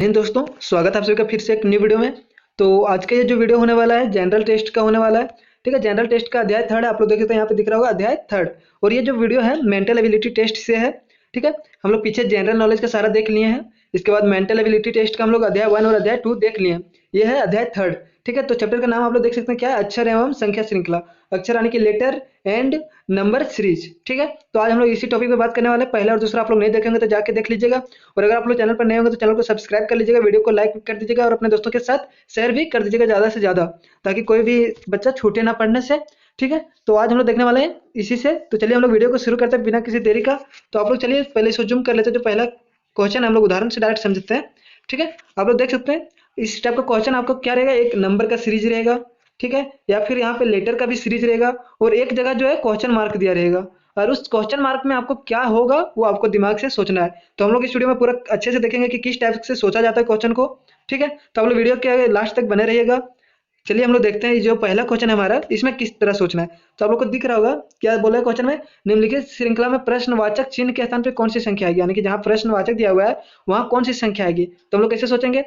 हिंद दोस्तों, स्वागत है आप सभी का फिर से एक न्यू वीडियो में। तो आज का ये जो वीडियो होने वाला है जनरल टेस्ट का होने वाला है। ठीक है, जनरल टेस्ट का अध्याय थर्ड आप लोग देख सकते हैं, यहाँ पे दिख रहा होगा अध्याय थर्ड। और ये जो वीडियो है मेंटल एबिलिटी टेस्ट से है। ठीक है, हम लोग पीछे जनरल नॉलेज का सारा देख लिए हैं। इसके बाद मेंटल एबिलिटी टेस्ट का हम लोग अध्याय 1 और अध्याय 2 देख लिए हैं। ये है अध्याय थर्ड। ठीक है, तो चैप्टर का नाम आप लोग देख सकते हैं क्या है, अक्षर एवं संख्या श्रृंखला। अक्षर यानी कि लेटर एंड नंबर सीरीज। ठीक है, तो आज हम लोग इसी टॉपिक पे बात करने वाले हैं। पहला और दूसरा आप लोग नहीं देखेंगे तो जाके देख लीजिएगा। और अगर आप लोग चैनल पर नए होंगे तो चैनल को सब्सक्राइब कर लीजिएगा, वीडियो को लाइक कर दीजिएगा और अपने दोस्तों के साथ शेयर भी कर दीजिएगा ज़्यादा से ज़्यादा, ताकि कोई भी बच्चा छूटे ना पढ़ने से। ठीक है, तो आज हम लोग देखने वाले हैं इसी से। तो चलिए हम लोग वीडियो को शुरू करते हैं बिना किसी देरी का। तो आप लोग चलिए पहले इसको जूम कर लेते हैं। जो पहला क्वेश्चन हम लोग उदाहरण से डायरेक्ट समझते हैं। ठीक है, आप लोग देख सकते हैं इस टाइप का क्वेश्चन आपको क्या रहेगा, एक नंबर का सीरीज रहेगा। ठीक है, या फिर यहाँ पे लेटर का भी सीरीज रहेगा और एक जगह जो है क्वेश्चन मार्क दिया रहेगा। और उस क्वेश्चन मार्क में आपको क्या होगा वो आपको दिमाग से सोचना है। तो हम लोग इस वीडियो में पूरा अच्छे से देखेंगे कि किस टाइप से सोचा जाता है क्वेश्चन को। ठीक है, तो आप लोग वीडियो के लास्ट तक बने रहिएगा। चलिए हम लोग देखते हैं जो पहला क्वेश्चन है हमारा, इसमें किस तरह सोचना है। तो आप लोग को दिख रहा होगा क्या बोला है क्वेश्चन में, निम्नलिखित श्रृंखला में प्रश्नवाचक चिन्ह के स्थान पे कौन सी संख्या आएगी, यानी कि जहाँ प्रश्नवाचक दिया हुआ है वहां कौन सी संख्या आएगी। तो हम लोग कैसे सोचेंगे।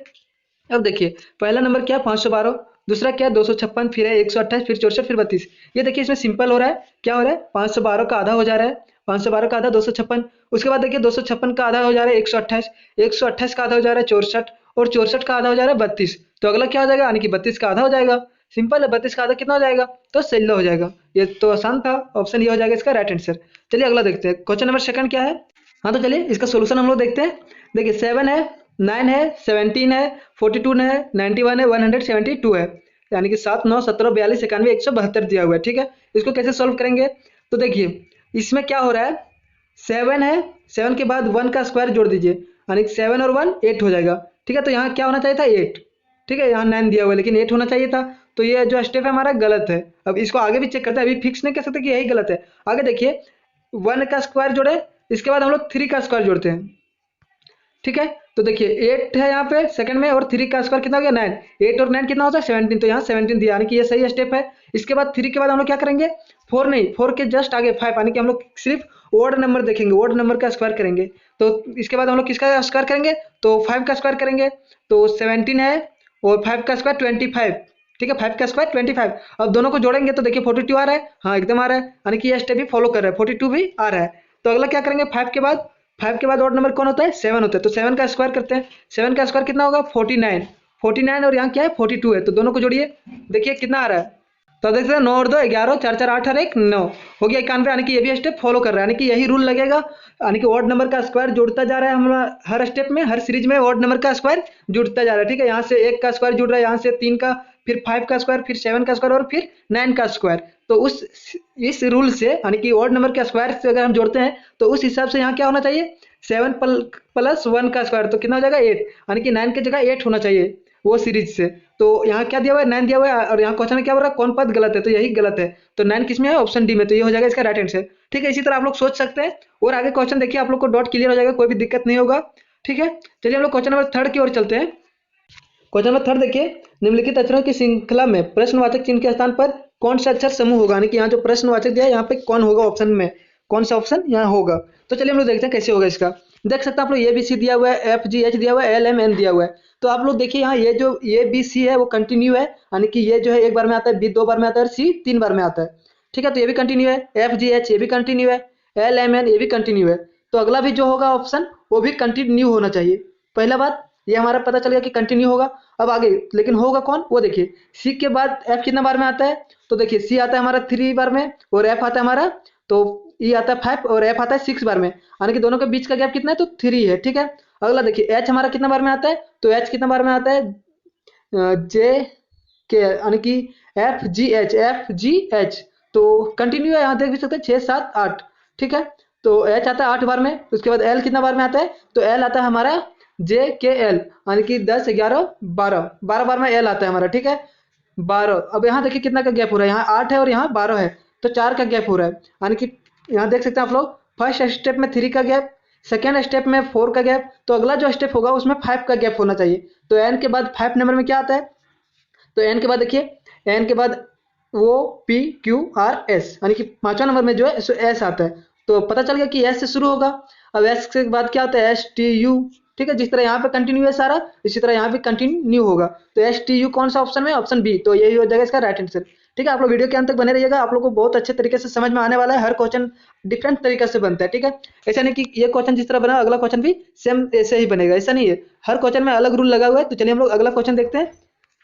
अब देखिए पहला नंबर क्या है, 512। दूसरा क्या है, 256। फिर है 128, फिर 64, फिर 32। ये देखिए इसमें सिंपल हो रहा है, क्या हो रहा है, 512 का आधा हो जा रहा है, 512 का आधा 256। उसके बाद देखिए 256 का आधा हो जा रहा है 128, 128 का आधा हो जा रहा है 64, और 64 का आधा हो जा रहा है 32। तो अगला क्या हो जाएगा, यानी कि 32 का आधा हो जाएगा। सिंपल है, 32 का आधा कितना हो जाएगा, तो 16 हो जाएगा। ये तो आसान था, ऑप्शन ये हो जाएगा इसका राइट आंसर। चलिए अगला देखते हैं, क्वेश्चन नंबर सेकंड क्या है। हाँ तो चलिए इसका सोल्यूशन हम लोग देखते हैं। देखिए 7 है, 9 है, 17 है, 42 है, 91 है, 172 है। यानी कि 7, 9, 17, 42, 91, 172 दिया हुआ है। ठीक है, इसको कैसे सॉल्व करेंगे। तो देखिए इसमें क्या हो रहा है, 7 है, 7 के बाद 1 का स्क्वायर जोड़ दीजिए, यानी 7 और 1 8 हो जाएगा। ठीक है, तो यहाँ क्या होना चाहिए था, 8। ठीक है, यहाँ 9 दिया हुआ है लेकिन 8 होना चाहिए था। तो ये जो स्टेप है हमारा गलत है। अब इसको आगे भी चेक करते हैं, अभी फिक्स नहीं कह सकते कि यही गलत है। आगे देखिए 1 का स्क्वायर जोड़े, इसके बाद हम लोग 3 का स्क्वायर जोड़ते हैं। ठीक है, तो देखिए 8 है यहाँ पे सेकंड में, और 3 का स्क्वायर कितना हो गया, 9। 8 और 9 कितना होता है, 17। तो यहाँ 17 दिया, यानी कि ये सही स्टेप है। इसके बाद 3 के बाद हम लोग क्या करेंगे, 4 नहीं, 4 के जस्ट आगे 5, यानी कि हम लोग सिर्फ ओड नंबर देखेंगे, ओड नंबर का स्क्वायर करेंगे। तो इसके बाद हम लोग किसका स्क्वायर करेंगे, तो 5 का स्क्वायर करेंगे। तो 17 है और 5 का स्क्वायर 25। ठीक है, 5 का स्क्वायर 25। अब दोनों को जोड़ेंगे तो देखिए 42 आ रहा है, हाँ एकदम आ रहा है, यानी कि ये स्टेप भी फॉलो कर रहा है, 42 भी आ रहा है। तो अगला क्या करेंगे, 5 के बाद ऑड नंबर कौन होता है, 7 होता है। तो 7 का स्क्वायर करते हैं, 7 का स्क्वायर कितना होगा, 49। 49 और यहाँ क्या है 42 है, तो दोनों को जोड़िए, देखिए कितना आ रहा है। तो देख सकते हैं 9 और 2 11, 4 4 8 और 1 9 हो गया 91। यानी कि ये भी स्टेप फॉलो कर रहा है, यानी कि यही रूल लगेगा। यानी कि ऑड नंबर का स्क्वायर जुड़ता जा रहा है हमारा, हर स्टेप में हर सीरीज में ऑड नंबर का स्क्वायर जुड़ता जा रहा है। ठीक है, यहाँ से 1 का स्क्वायर जुड़ रहा है, यहाँ से 3 का, फिर 5 का स्क्वायर, फिर 7 का स्क्वायर और फिर 9 का स्क्वायर। तो उस इस रूल से यानी कि ऑड नंबर के स्क्वायर से अगर हम जोड़ते हैं तो उस हिसाब से यहाँ क्या होना चाहिए, 7 प्लस 1 का स्क्वायर, तो कितना हो जाएगा 8, यानी कि 9 की जगह 8 होना चाहिए वो सीरीज से। तो यहाँ क्या दिया हुआ है, 9 दिया हुआ है, और यहाँ क्वेश्चन में क्या हो रहा है, कौन पद गलत है, तो यही गलत है। तो 9 किस में है, ऑप्शन डी में, तो ये हो जाएगा इसका राइट आंसर। ठीक है, इसी तरह आप लोग सोच सकते हैं। और आगे क्वेश्चन देखिए, आप लोग को डॉट क्लियर हो जाएगा, कोई भी दिक्कत नहीं होगा। ठीक है, चलिए हम लोग क्वेश्चन नंबर थर्ड की ओर चलते हैं। क्वेश्चन नंबर थर्ड देखिए, निम्नलिखित अक्षरों की श्रृंखला में प्रश्नवाचक चिन्ह के स्थान पर कौन सा अक्षर समूह होगा, यानी कि यहाँ जो प्रश्नवाचक दिया है यहाँ पे कौन होगा ऑप्शन में, कौन सा ऑप्शन यहाँ होगा। तो चलिए हम लोग देखते हैं कैसे होगा इसका। देख सकते हैं आप लोग, ए बी सी दिया हुआ है, एफ जी एच दिया हुआ है, एल एम एन दिया हुआ है। तो आप लोग देखिए यहाँ ये जो ए बी सी है वो कंटिन्यू है, यानी कि ये जो है एक बार में आता है, बी 2 बार में आता है, और सी 3 बार में आता है। ठीक है, तो ये भी कंटिन्यू है, एफ जी एच ये भी कंटिन्यू है, एल एम एन ये भी कंटिन्यू है। तो अगला भी जो होगा ऑप्शन वो भी कंटिन्यू होना चाहिए। पहला बात ये हमारा पता चल गया कि कंटिन्यू होगा। अब आगे लेकिन होगा कौन, वो देखिए सी के बाद एफ कितना बार में आता है, तो देखिए सी आता है हमारा 3 बार में, और एफ आता है हमारा, तो ई आता है 5 और एफ आता है 6 बार में, यानी कि दोनों के बीच का गैप कितना है, तो 3 है। ठीक है, अगला देखिए एच हमारा कितना बार में आता है, तो एच कितना बार में आता है, जे के, यानी कि एफ जी एच, तो कंटिन्यू है, यहाँ देख भी सकते हैं 6 7 8। ठीक है, तो एच आता है 8 बार में। उसके बाद एल कितना बार में आता है, तो एल आता है हमारा जे के एल, यानी कि 10 11 12 12 बार में एल आता है हमारा। ठीक है, 12। अब यहाँ देखिए कितना का गैप हो रहा है, यहाँ 8 है और यहाँ 12 है, तो 4 का गैप हो रहा है। यानी कि यहाँ देख सकते हैं आप लोग, फर्स्ट स्टेप में 3 का गैप, सेकेंड स्टेप में 4 का गैप, तो अगला जो स्टेप होगा उसमें 5 का गैप होना चाहिए। तो एन के बाद 5 नंबर में क्या आता है, तो एन के बाद देखिए, एन के बाद वो पी क्यू आर एस, यानी कि 5वां नंबर में जो है एस आता है। तो पता चल गया कि एस से शुरू होगा। अब एस के बाद क्या होता है, एस टी यू, ठीक है, जिस तरह यहाँ पे कंटिन्यू है सारा, इसी तरह यहाँ भी कंटिन्यू होगा। तो STU कौन सा ऑप्शन में, ऑप्शन बी, तो यही हो जाएगा इसका राइट आंसर। ठीक है, आप लोग वीडियो के अंत तक बने रहिएगा, आप लोग को बहुत अच्छे तरीके से समझ में आने वाला है। हर क्वेश्चन डिफरेंट तरीके से बनता है। ठीक है, ऐसा नहीं कि ये क्वेश्चन जिस तरह बना अगला क्वेश्चन भी सेम ऐसे ही बनेगा, ऐसा नहीं है, हर क्वेश्चन में अलग रूल लगा हुआ है। तो चलिए हम लोग अगला क्वेश्चन देखते हैं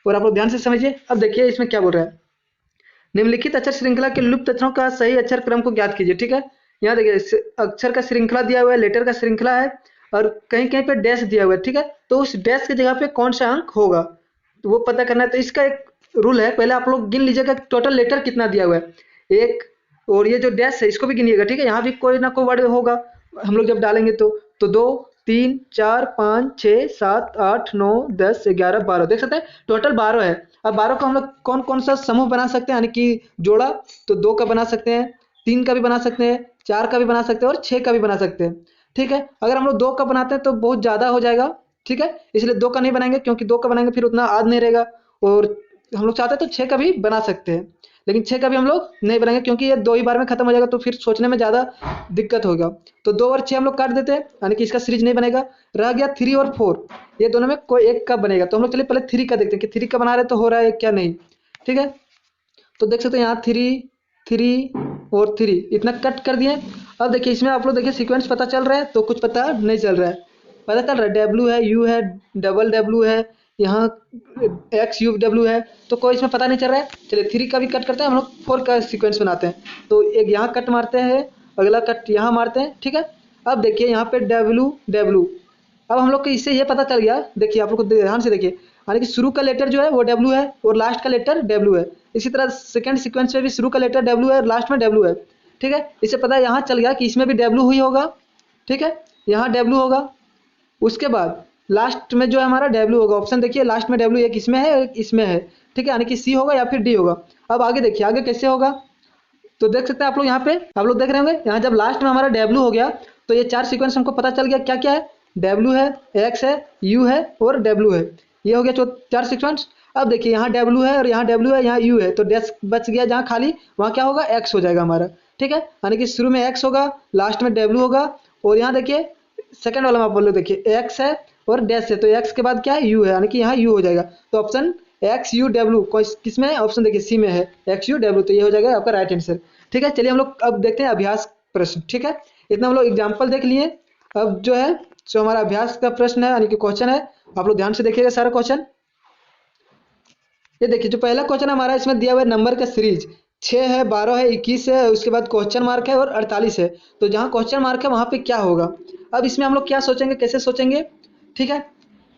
और आप लोग ध्यान से समझिए। अब देखिए इसमें क्या बोल रहा है, निम्नलिखित अक्षर श्रृंखला के लुप्त अक्षरों का सही अक्षर क्रम को ज्ञात कीजिए। ठीक है, यहाँ देखिए अक्षर का श्रृंखला दिया हुआ है, लेटर का श्रृंखला है और कहीं कहीं पे डैश दिया हुआ है। ठीक है, तो उस डैश की जगह पे कौन सा अंक होगा तो वो पता करना है। तो इसका एक रूल है, पहले आप लोग गिन लीजिएगा टोटल लेटर कितना दिया हुआ है, एक, और ये जो डैश है इसको भी गिनिएगा। ठीक है, यहाँ भी कोई ना कोई वर्ड होगा, हम लोग जब डालेंगे तो 2 3 4 5 6 7 8 9 10 11 12, देख सकते हैं टोटल 12 है। अब 12 को हम लोग कौन कौन सा समूह बना सकते हैं, यानी कि जोड़ा, तो 2 का बना सकते हैं, 3 का भी बना सकते हैं, 4 का भी बना सकते हैं और 6 का भी बना सकते हैं। ठीक है, अगर हम लोग 2 का बनाते हैं तो बहुत ज़्यादा हो जाएगा। ठीक है, इसलिए 2 का नहीं बनाएंगे, क्योंकि 2 का बनाएंगे फिर उतना याद नहीं रहेगा। और हम लोग चाहते हैं तो 6 का भी बना सकते हैं, लेकिन 6 का भी हम लोग नहीं बनाएंगे क्योंकि ये 2 ही बार में खत्म हो जाएगा, तो फिर सोचने में ज़्यादा दिक्कत होगा। तो 2 और 6 हम लोग काट देते हैं, यानी कि इसका सीरीज नहीं बनेगा। रह गया 3 और 4, ये दोनों में कोई एक का बनेगा। तो हम लोग चलिए पहले 3 का देखते हैं कि 3 का बना रहे तो हो रहा है क्या नहीं। ठीक है, तो देख सकते हैं यहाँ 3 3 और 3 इतना कट कर दिए। अब देखिए इसमें आप लोग देखिए सीक्वेंस पता चल रहा है तो कुछ पता नहीं चल रहा है, पता चल रहा है डब्ल्यू है, यू है, डबल डब्ल्यू है, यहाँ XUW है, तो कोई इसमें पता नहीं चल रहा है। चलिए 3 का भी कट करते हैं, हम लोग 4 का सीक्वेंस बनाते हैं। तो एक यहाँ कट मारते हैं, अगला कट यहाँ मारते हैं। ठीक है, अब देखिए यहाँ पे डब्ल्यू, अब हम लोग को इससे ये पता चल गया, देखिए आप लोग को ध्यान से देखिए, यानी कि शुरू का लेटर जो है वो डब्ल्यू है और लास्ट का लेटर डब्ल्यू है। इसी तरह सेकंड सीक्वेंस में भी शुरू का लेटर डब्ल्यू है और लास्ट में डब्ल्यू है। ठीक है, इससे पता यहाँ चल गया कि इसमें भी डब्ल्यू ही होगा। ठीक है, यहाँ डब्ल्यू होगा, उसके बाद लास्ट में जो है हमारा डब्ल्यू होगा। ऑप्शन देखिए लास्ट में डब्ल्यू एक इसमें है एक इसमें है। ठीक है, यानी कि सी होगा या फिर डी होगा। अब आगे देखिए आगे कैसे होगा, तो देख सकते हैं आप लोग यहाँ पे, आप लोग देख रहे होंगे यहाँ जब लास्ट में हमारा डब्ल्यू हो गया तो ये 4 सीक्वेंस हमको पता चल गया क्या क्या है, डब्ल्यू है, एक्स है, यू है और डब्ल्यू है। ये हो गया 4 सीक्वेंस। अब देखिए यहाँ डब्ल्यू है और यहाँ डब्ल्यू है, यहाँ यू है, तो डैश बच गया जहाँ खाली, वहाँ क्या होगा एक्स हो जाएगा हमारा। ठीक है, यानी कि शुरू में एक्स होगा, लास्ट में डब्ल्यू होगा, और यहाँ देखिए सेकंड वाला में आप बोलो देखिए एक्स है और डैश है, तो एक्स के बाद क्या है यू है, यानी कि यहाँ यू हो जाएगा। तो ऑप्शन XUW किस में है, ऑप्शन देखिए सी में है XUW, तो ये हो जाएगा आपका राइट आंसर। ठीक है, चलिए हम लोग अब देखते हैं अभ्यास प्रश्न। ठीक है, इतना हम लोग एग्जाम्पल देख लिए। अब जो है जो हमारा अभ्यास का प्रश्न है यानी कि क्वेश्चन है, आप लोग ध्यान से देखिएगा सारा क्वेश्चन। ये देखिए जो पहला क्वेश्चन हमारा, इसमें दिया हुआ है नंबर का सीरीज 6 है, 12 है, 21 है, उसके बाद क्वेश्चन मार्क है और 48 है। तो जहाँ क्वेश्चन मार्क है वहाँ पे क्या होगा, अब इसमें हम लोग क्या सोचेंगे, कैसे सोचेंगे। ठीक है,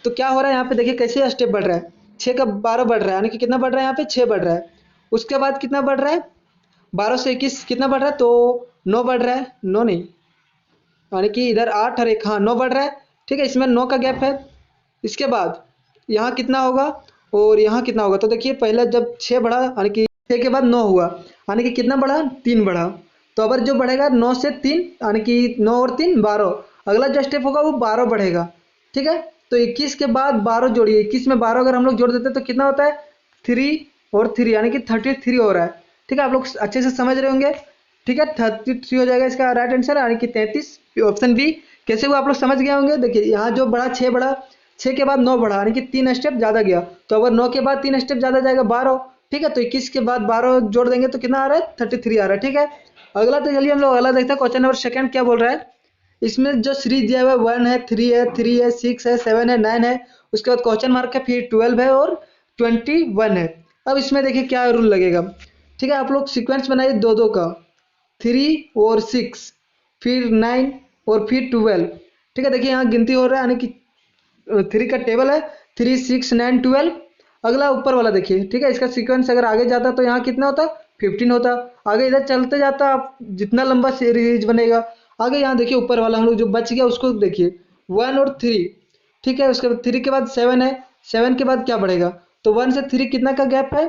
तो क्या हो रहा है यहाँ पे देखिए कैसे स्टेप बढ़ रहा है, 6 का 12 बढ़ रहा है, यानी कि कितना बढ़ रहा है यहाँ पे 6 बढ़ रहा है। उसके बाद कितना बढ़ रहा है, 12 से 21 कितना बढ़ रहा है, तो 9 बढ़ रहा है, 9 नहीं, यानी कि इधर 8 और 1, हाँ 9 बढ़ रहा है। ठीक है, इसमें 9 का गैप है। इसके बाद यहाँ कितना होगा और यहाँ कितना होगा, तो देखिए पहले जब 6 बढ़ा यानी कि 6 के बाद 9 हुआ, यानी कि कितना बढ़ा 3 बढ़ा। तो अगर जो बढ़ेगा 9 से 3 यानी कि 9 और 3 12, अगला जो स्टेप होगा वो 12 बढ़ेगा। ठीक है, तो 21 के बाद 12 जोड़िए, 21 में 12 अगर हम लोग जोड़ देते हैं तो कितना होता है 3 और 3 यानी कि 33 हो रहा है। ठीक है, आप लोग अच्छे से समझ रहे होंगे। ठीक है, 33 हो जाएगा इसका राइट आंसर, यानी कि 33, ऑप्शन बी। कैसे हुआ आप लोग समझ गए होंगे। देखिए यहाँ जो बढ़ा 6 बढ़ा, 6 के बाद 9 बढ़ा, यानी कि 3 स्टेप ज़्यादा गया। तो अगर 9 के बाद 3 स्टेप ज़्यादा जाएगा 12। ठीक है, तो 21 के बाद 12 जोड़ देंगे तो कितना आ रहा है 33 आ रहा है। ठीक है, अगला तो चलिए हम लोग अगला देखते हैं। क्वेश्चन नंबर सेकंड क्या बोल रहा है, इसमें जो सीरीज दिया हुआ है 1 है, 3 है, 3 है, 6 है, 7 है, 9 है, उसके बाद क्वेश्चन मार्क है, फिर 12 है और 21 है। अब इसमें देखिए क्या रूल लगेगा। ठीक है, आप लोग सीक्वेंस बनाइए 2 का, 3 और 6, फिर 9 और फिर 12। ठीक है, देखिए यहाँ गिनती हो रहा है, यानी कि 3 का टेबल है 3 6 9 12। अगला ऊपर वाला देखिए। ठीक है, इसका सीक्वेंस अगर आगे जाता तो यहाँ कितना होता 15 होता। आगे इधर चलते जाता, आप जितना लंबा सीरीज बनेगा। आगे यहाँ देखिए ऊपर वाला हम लोग जो बच गया उसको देखिए 1 और 3। ठीक है, उसके बाद 3 के बाद 7 है, 7 के बाद क्या बढ़ेगा, तो 1 से 3 कितना का गैप है,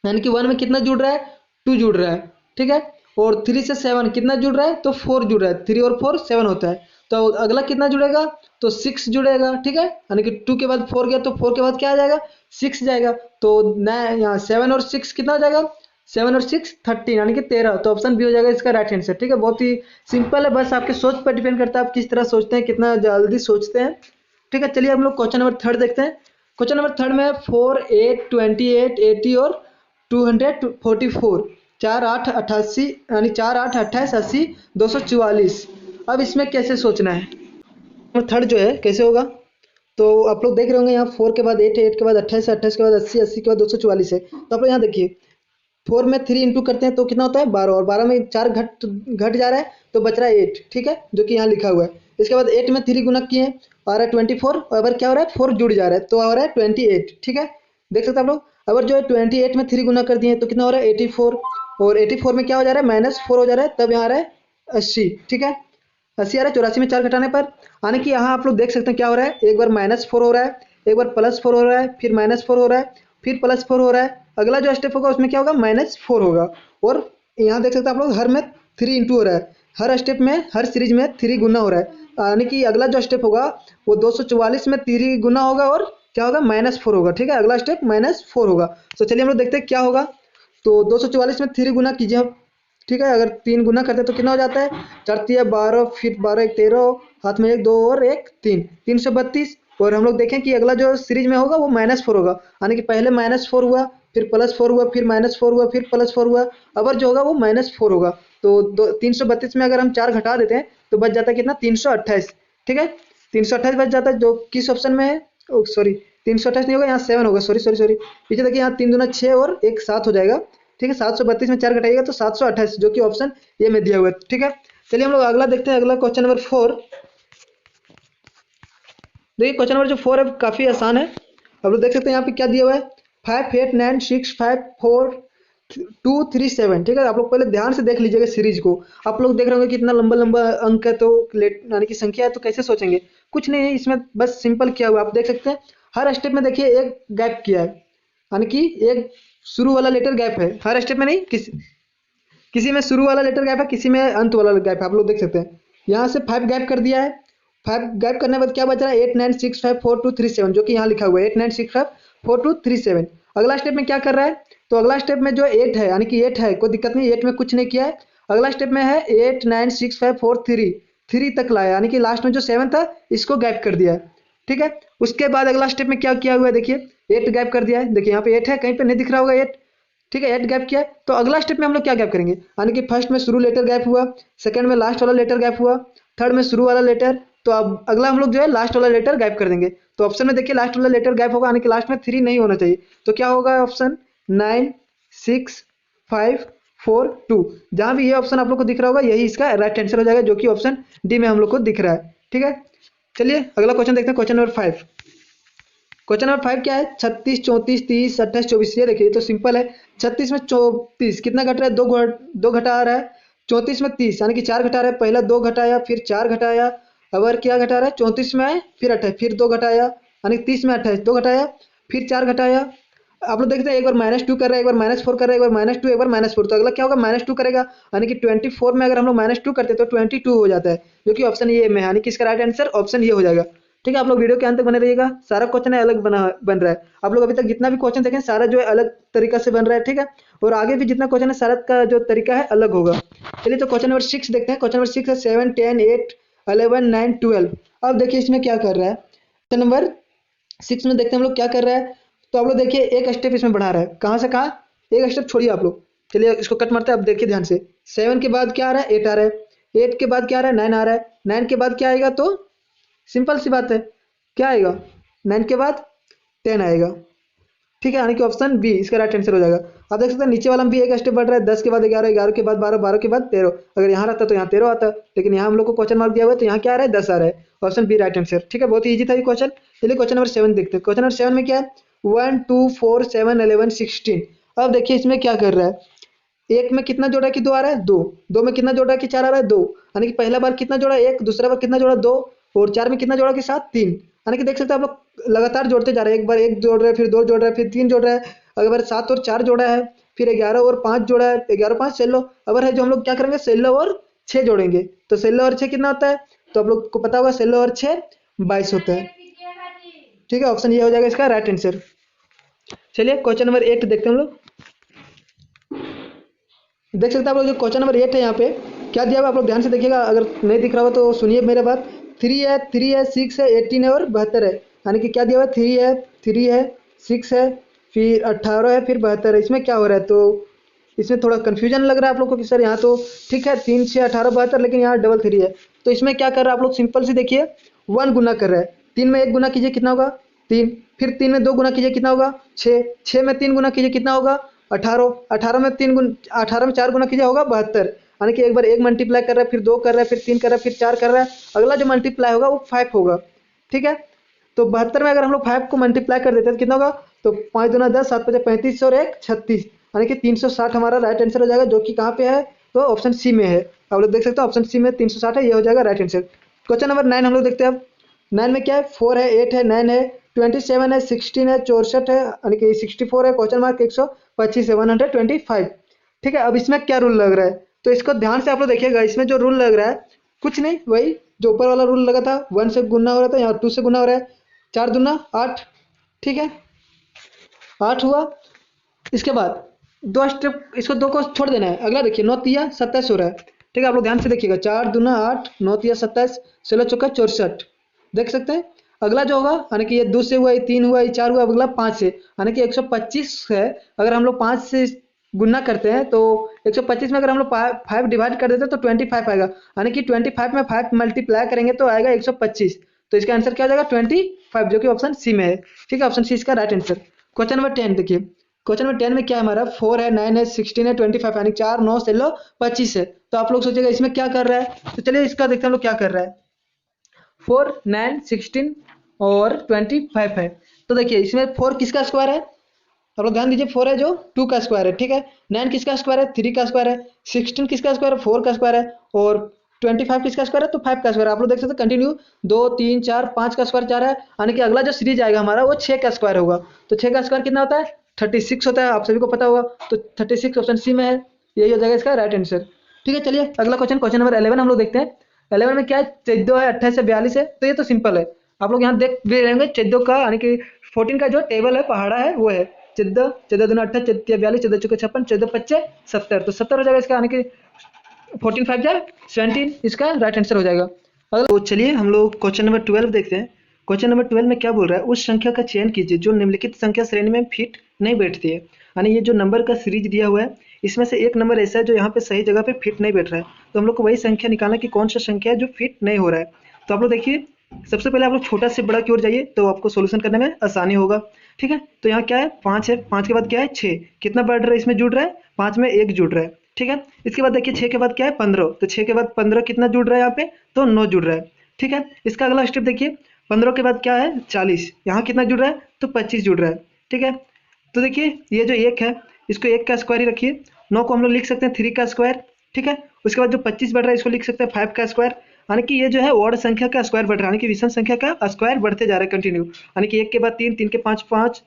यानी कि 1 में कितना जुड़ रहा है 2 जुड़ रहा है। ठीक है, और 3 से 7 कितना जुड़ रहा है, तो 4 जुड़ रहा है, 3 और 4 7 होता है। तो अगला कितना जुड़ेगा, तो 6 जुड़ेगा। ठीक है, यानी कि 2 के बाद 4 गया तो 4 के बाद क्या आ जाएगा 6 जाएगा। तो यहाँ 7 और 6 कितना हो जाएगा 7 और 6 13 यानी कि 13, तो ऑप्शन बी हो जाएगा इसका राइट आंसर। ठीक है, बहुत ही सिंपल है, बस आपके सोच पर डिपेंड करता है आप किस तरह सोचते हैं, कितना जल्दी सोचते हैं। ठीक है, चलिए हम लोग क्वेश्चन नंबर थर्ड देखते हैं। क्वेश्चन नंबर थर्ड में 4 8 28 80 और 244, 4 8 88 यानी 4 8 28 80 244। अब इसमें कैसे सोचना है, थर्ड जो है कैसे होगा, तो आप लोग देख रहे होंगे यहाँ 4 के बाद 8 है, 8 के बाद 28 है, 28 के बाद 80, 80 के बाद 244 है। तो आप लोग यहाँ देखिए 4 में 3 इंटू करते हैं तो कितना होता है 12, और 12 में 4 घट घट जा रहा है तो बच रहा है 8। ठीक है, जो कि यहाँ लिखा हुआ है। इसके बाद 8 में 3 गुना किए आ रहा है 24, और अगर क्या हो रहा है 4 जुड़ जा रहा है तो आ रहा है 28। ठीक है, देख सकते हैं आप लोग। अगर जो है 28 में 3 गुना कर दिए तो कितना हो रहा है 84, और 84 में क्या हो जा रहा है -4 हो जा रहा है, तब यहाँ आ रहा है 80। ठीक है, 80 आ रहा है 84 में 4 घटाने पर, यानी कि यहाँ आप लोग देख सकते हैं क्या हो रहा है, एक बार -4 हो रहा है, एक बार +4 हो रहा है, फिर -4 हो रहा है, फिर +4 हो रहा है। अगला जो स्टेप होगा उसमें क्या होगा -4 होगा, और यहाँ देख सकते हैं आप लोग हर में 3 इंटू हो रहा है, हर स्टेप में हर सीरीज में 3 गुना हो रहा है, यानी कि अगला जो स्टेप होगा वो 244 में 3 गुना होगा और क्या होगा -4 होगा। ठीक है, अगला स्टेप -4 होगा। तो चलिए हम लोग देखते हैं क्या होगा। तो 244 में 3 गुना कीजिए आप। ठीक है, अगर 3 गुना करते हैं तो कितना हो जाता है, 4 तिया 12, फिर 12 1 13, हाथ में 1 2 और 1 3, 332। और हम लोग देखें कि अगला जो सीरीज में होगा वो -4 होगा, यानी कि पहले -4 हुआ, फिर +4 हुआ, फिर -4 हुआ, फिर +4 हुआ, अबर जो होगा वो -4 होगा। तो 332 में अगर हम 4 घटा देते हैं तो बच जाता है कितना 328। ठीक है, 328 बच जाता है, जो किस ऑप्शन में है, सॉरी 328 नहीं होगा, यहाँ 7 होगा, सॉरी सॉरी सॉरी, पीछे देखिए यहाँ 3 दूना 6 और 1 7 हो जाएगा। ठीक है, 732 में 4 घटाइएगा तो 728, जो कि ऑप्शन ए में दिया हुआ है। ठीक है, चलिए हम लोग अगला देखते हैं, अगला क्वेश्चन नंबर 4। देखिए क्वेश्चन नंबर जो 4 है काफ़ी आसान है। आप लोग देख सकते हैं यहाँ पे क्या दिया हुआ है, 5 8 9 6 5 4 2 3 7। ठीक है, आप लोग पहले ध्यान से देख लीजिएगा सीरीज को। आप लोग देख रहे होंगे कितना लंबा लंबा अंक है, तो यानी कि संख्या है, तो कैसे सोचेंगे, कुछ नहीं है इसमें, बस सिंपल किया हुआ है। आप देख सकते हैं हर स्टेप में देखिए एक गैप किया है, यानी कि एक शुरू वाला लेटर गैप है हर स्टेप में, नहीं किसी में शुरू वाला लेटर गैप है, किसी में अंत वाला गैप है। आप लोग देख सकते हैं यहाँ से 5 गैप कर दिया है, 5 गैप करने के बाद क्या बच रहा है 8 9 6 5 4 2 3 7, जो कि यहाँ लिखा हुआ है 8 9 6 5 4 2 3 7। अगला स्टेप में क्या कर रहा है, तो अगला स्टेप में जो 8 है, यानी कि 8 है, कोई दिक्कत नहीं, 8 में कुछ नहीं किया है। अगला स्टेप में है 8 9 6 5 4 3, 3 तक लाया, यानी कि लास्ट में जो 7 था इसको गैप कर दिया है। ठीक है, उसके बाद अगला स्टेप में क्या किया हुआ है, देखिए 8 गैप कर दिया है, देखिए यहाँ पे 8 है, कहीं पे नहीं दिख रहा होगा 8। ठीक है, 8 गैप किया है, तो अगला स्टेप में हम लोग क्या गैप करेंगे, यानी कि फर्स्ट में शुरू लेटर गैप हुआ, सेकंड में लास्ट वाला लेटर गैप हुआ, थर्ड में शुरू वाला लेटर, तो अब अगला हम लोग जो है लास्ट वाला लेटर गैप कर देंगे। तो ऑप्शन में देखिए लास्ट वाला लेटर गैप होगा, यानी कि लास्ट में 3 नहीं होना चाहिए, तो क्या होगा ऑप्शन 9 6 5 4 2। जहां भी ये ऑप्शन आप लोग को दिख रहा होगा यही इसका राइट आंसर हो जाएगा, जो कि ऑप्शन डी में हम लोग को दिख रहा है। ठीक है, चलिए अगला क्वेश्चन देखते हैं, क्वेश्चन नंबर 5। क्वेश्चन नंबर 5 क्या है, 36 34 30 28 24। ये देखिए तो सिंपल है, 36 में 34 कितना घट रहा है, दो घटा आ रहा है, 34 में 30 यानी कि 4 घटा रहा है, पहला 2 घटाया फिर 4 घटाया, अगर क्या घटा रहा है 34 में फिर 28 फिर 2 घटाया, यानी 30 में 28 2 घटाया फिर 4 घटाया। आप लोग देखते हैं एक बार -2 कर रहा है, एक बार -4 कर रहा है, एक बार -2 एक बार -4, तो अगला क्या होगा -2 करेगा, यानी कि 24 में अगर हम लोग -2 करते हैं तो 22 हो जाता है, जो कि ऑप्शन ये में है, यानी कि इसका राइट आंसर ऑप्शन ये हो जाएगा। ठीक है, आप लोग वीडियो के अंत तक बने रहिएगा, सारा क्वेश्चन है अलग बन रहा है। आप लोग अभी तक जितना भी क्वेश्चन देखें सारा जो है अलग तरीका से बन रहा है। ठीक है, और आगे भी जितना क्वेश्चन है सारा का जो तरीका है अलग होगा। चलिए तो क्वेश्चन नंबर 6 देखते हैं। क्वेश्चन नंबर 6 है 7 10 8 11 9 12। अब देखिए इसमें क्या कर रहा है, क्वेश्चन नंबर 6 में देखते हैं हम लोग क्या कर रहा है। तो आप लोग देखिए एक स्टेप इसमें बढ़ा रहा है, कहाँ से कहाँ, एक स्टेप छोड़िए आप लोग, चलिए इसको कट मारते हैं। अब देखिए ध्यान से, 7 के बाद क्या आ रहा है 8 आ रहा है, 8 के बाद क्या आ रहा है 9 आ रहा है, 9 के बाद क्या आएगा, तो सिंपल सी बात है क्या आएगा 9 के बाद 10 आएगा। ठीक है, यानी कि ऑप्शन बी इसका राइट आंसर हो जाएगा। आप देख सकते हैं नीचे वाला भी एक स्टेप बढ़ रहा है, 10 के बाद 11 11 के बाद 12 12 के बाद 13। अगर यहाँ रहता तो यहाँ 13 आता, लेकिन यहाँ हम लोग को क्वेश्चन मार्क दिया हुआ है तो यहाँ क्या आ रहा है 10 आ रहा है, ऑप्शन बी राइट आंसर। ठीक है, बहुत ही ईजी था ये क्वेश्चन। चलिए क्वेश्चन नंबर 7 देखते हैं। क्वेश्चन नंबर 7 में क्या है 1 2 4 7 11 16। अब देखिए इसमें क्या कर रहा है, एक में कितना जोड़ा कि 2 आ रहा है 2, 2 में कितना जोड़ा कि 4 आ रहा है 2, यानी कि पहला बार कितना जोड़ा 1, दूसरा बार कितना जोड़ा 2, और 4 में कितना जोड़ा कि 7 3, यानी कि देख सकते हैं आप लोग लगातार जोड़ते जा रहे हैं, एक बार 1 जोड़ रहे हैं, फिर 2 जोड़ रहे हैं, फिर 3 जोड़ रहे हैं, अगर 7 और 4 जोड़ा है, फिर 11 और 5 जोड़ा है, 11 5 16। अगर है जो हम लोग क्या करेंगे 16 और 6 जोड़ेंगे, तो 16 और 6 कितना होता है, तो आप लोग को पता होगा 16 और 6 22 होता है। ठीक है, ऑप्शन ये हो जाएगा इसका राइट आंसर। चलिए क्वेश्चन नंबर 8 देखते हैं हम लोग। देख सकते हैं आप लोग, जो क्वेश्चन नंबर 8 है यहाँ पे क्या दिया हुआ आप लोग ध्यान से देखिएगा, अगर नहीं दिख रहा हो तो सुनिए मेरे बात। 3 है 6 है 18 है और 72 है, यानी कि क्या दिया हुआ है, 3 है 6 है फिर 18 है फिर 72 है। इसमें क्या हो रहा है, तो इसमें थोड़ा कन्फ्यूजन लग रहा है आप लोग को कि सर यहाँ तो ठीक है 3 6 18 72, लेकिन यहाँ डबल 3 है। तो इसमें क्या कर रहा है आप लोग, सिंपल से देखिए, 1 गुना कर रहा है। 3 में 1 गुना कीजिए कितना होगा, 3। फिर 3 में 2 गुना कीजिए कितना होगा, 6। 6 में 3 गुना कीजिए कितना होगा, 18। 18 में 18 में 4 गुना कीजिए होगा 72। यानी कि एक बार 1 मल्टीप्लाई कर रहा है, फिर 2 कर रहा है, फिर 3 कर रहा है, फिर 4 कर रहा है, अगला जो मल्टीप्लाई होगा वो 5 होगा। ठीक है, तो 72 में अगर हम लोग 5 को मल्टीप्लाई कर देते हैं तो कितना होगा, तो 5 दूना 10, 7 पचे 35 और 1 36, यानी कि 360 हमारा राइट आंसर हो जाएगा, जो कि कहाँ पे है, तो ऑप्शन सी में है। आप लोग देख सकते हो ऑप्शन सी में 360 है, ये हो जाएगा राइट आंसर। क्वेश्चन नंबर 9 हम लोग देखते हैं अब। 9 में क्या है, 4 है 8 है 9 है 27 है 16 है 64 है, यानी कि 64 है, क्वेश्चन मार्क 125 है 125। ठीक है, अब इसमें क्या रूल लग रहा है, तो इसको ध्यान से आप लोग देखिएगा। इसमें जो रूल लग रहा है कुछ नहीं, वही जो ऊपर वाला रूल लगा था, 1 से गुना हो रहा था, यहाँ 2 से गुना हो रहा है, 4 दूना 8। ठीक है, 8 हुआ। इसके बाद 2 स्टेप, इसको 2 को छोड़ देना है, अगला देखिए 9 तिया 27 हो रहा है। ठीक है, आप लोग ध्यान से देखिएगा, 4 दूना 8 9 तिया 27 16 चौका 64, देख सकते हैं। अगला जो होगा, यानी कि ये 2 से हुआ, ये 3 हुआ, ये 4 हुआ, अगला 5 से, यानी कि 125 है। अगर हम लोग 5 से गुना करते हैं तो 125 में अगर हम लोग 5 डिवाइड कर देते हैं तो 25 आएगा, यानी कि 25 में 5 मल्टीप्लाई करेंगे तो आएगा 125। तो इसका आंसर क्या हो जाएगा, 25, जो कि ऑप्शन सी में है। ठीक है, ऑप्शन सी इसका राइट आंसर। क्वेश्चन नंबर 10 देखिए। क्वेश्चन नंबर 10 में क्या है हमारा, 4 है 9 है 16 है 25, यानी 4 9 16 25 है। तो आप लोग सोचेगा इसमें क्या कर रहा है, तो चलिए इसका देखते हैं हम लोग क्या कर रहा है। 4 9 16 और 25 है, तो देखिए इसमें 4 किसका स्क्वायर है, आप लोग ध्यान दीजिए, 4 है जो 2 का स्क्वायर है। ठीक है, 9 किसका स्क्वायर है, 3 का स्क्वायर है, 16 किसका स्क्वायर है, 4 का स्क्वायर है, और 25 किसका स्क्वायर है, तो 5 का स्क्वायर है। आप लोग देख सकते हैं कंटिन्यू 2 3 4 5 का स्क्वायर 4 है, यानी कि अगला जो सीरीज आएगा हमारा वो 6 का स्क्वायर होगा। तो 6 का स्क्वायर कितना होता है, 36 होता है, आप सभी को पता होगा। तो 36 ऑप्शन सी में है, यही हो जाएगा इसका राइट आंसर। ठीक है, चलिए अगला क्वेश्चन, क्वेश्चन नंबर 11 हम लोग देखते हैं। 11 में क्या है, 14 है 28 है 42 है, तो ये तो सिंपल है। आप लोग यहाँ देख भी रहेंगे 14 का, यानी कि 14 का जो टेबल है पहाड़ा है वो है 14, 14 दूना 28, 14 42, 14 चौके 56, 14 पच्चे 70, तो 70 हो जाएगा इसका, यानी कि 14 5 जाए 17, इसका राइट आंसर हो जाएगा। अगला तो चलिए हम लोग क्वेश्चन नंबर 12 देखते हैं। क्वेश्चन नंबर 12 में क्या बोल रहा है, उस संख्या का चयन कीजिए जो निम्नलिखित संख्या श्रेणी में फिट नहीं बैठती है। यानी ये जो नंबर का सीरीज दिया हुआ है, इसमें से एक नंबर ऐसा है जो यहाँ पे सही जगह पे फिट नहीं बैठ रहा है, तो हम लोग को वही संख्या निकालना कि कौन सा संख्या है जो फिट नहीं हो रहा है। तो आप लोग देखिए, सबसे पहले आप लोग छोटा से बड़ा की ओर जाइए तो आपको सोल्यूशन करने में आसानी होगा। ठीक है, तो यहाँ क्या है, 5 है, 5 के बाद क्या है 6, कितना बढ़ रहा है इसमें जुड़ रहा है, 5 में 1 जुड़ रहा है। ठीक है, इसके बाद देखिए 6 के बाद क्या है 15, तो 6 के बाद 15 कितना जुड़ रहा है यहाँ पे, तो 9 जुड़ रहा है। ठीक है, इसका अगला स्टेप देखिए, 15 के बाद क्या है 40, यहाँ कितना जुड़ रहा है, तो 25 जुड़ रहा है। ठीक है, तो देखिए ये जो 1 है इसको 1 का स्क्वायर ही रखिए, 9 को हम लोग लिख सकते हैं 3 का स्क्वायर। ठीक है, उसके बाद जो 25 बढ़ रहा है इसको लिख सकते हैं 5 का स्क्वायर, यानी कि ये जो है ऑड संख्या का स्क्वायर बढ़ रहा है, यानी कि विषम संख्या का स्क्वायर बढ़ते जा रहा है कंटिन्यू, यानी कि 1 के बाद 3, 3 के 5 5,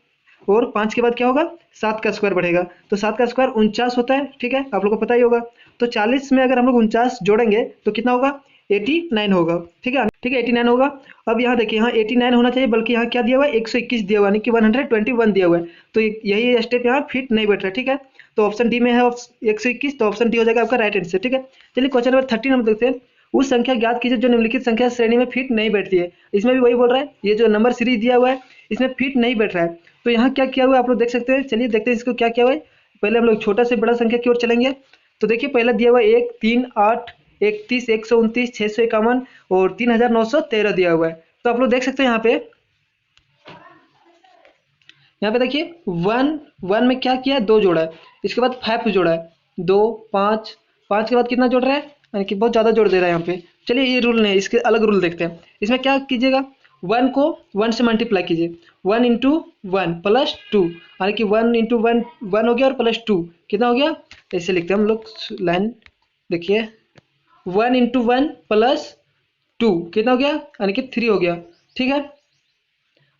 और 5 के बाद क्या होगा 7 का स्क्वायर बढ़ेगा, तो 7 का स्क्वायर 49 होता है। ठीक है, आप लोग को पता ही होगा। तो 40 में अगर हम लोग 49 जोड़ेंगे तो कितना होगा, 89 होगा। ठीक है, ठीक है 89 होगा। अब यहाँ देखिए, यहाँ 89 होना चाहिए, बल्कि यहाँ क्या दिया हुआ है 121 दिया हुआ है, यानी कि 121 दिया हुआ है, तो यही स्टेप यहाँ फिट नहीं बैठ रहा है। ठीक है, तो ऑप्शन डी में है 121, तो ऑप्शन डी हो जाएगा आपका राइट आंसर। ठीक है, चलिए क्वेश्चन नंबर 13 हम देखते हैं। उस संख्या ज्ञात कीजिए जो निम्नलिखित संख्या श्रेणी में फिट नहीं बैठती है। इसमें भी वही बोल रहा है, ये जो नंबर सीरीज दिया हुआ है इसमें फिट नहीं बैठ रहा है। तो यहाँ क्या किया हुआ है आप लोग देख सकते हैं, चलिए देखते हैं इसको क्या किया हुआ है। पहले हम लोग छोटा से बड़ा संख्या की ओर चलेंगे, तो देखिए पहला दिया हुआ है 1 3 8 31 129 651 और 3913 दिया हुआ है। तो आप लोग देख सकते हैं यहाँ पे देखिए 1 में क्या किया है 2 जोड़ा है, इसके बाद 5 जोड़ा है 2 5, 5 के बाद कितना जोड़ रहा है, यानी कि बहुत ज़्यादा जोड़ दे रहा है यहाँ पे। चलिए ये रूल नहीं, इसके अलग रूल देखते हैं। इसमें क्या कीजिएगा, 1 को 1 से मल्टीप्लाई कीजिए, 1 इंटू 1 प्लस 2, यानी कि 1 इंटू 1 1 हो गया और प्लस 2 कितना हो गया, ऐसे लिखते हैं हम लोग लाइन, देखिए 1 इंटू 1 प्लस 2 कितना हो गया, यानी कि 3 हो गया। ठीक है,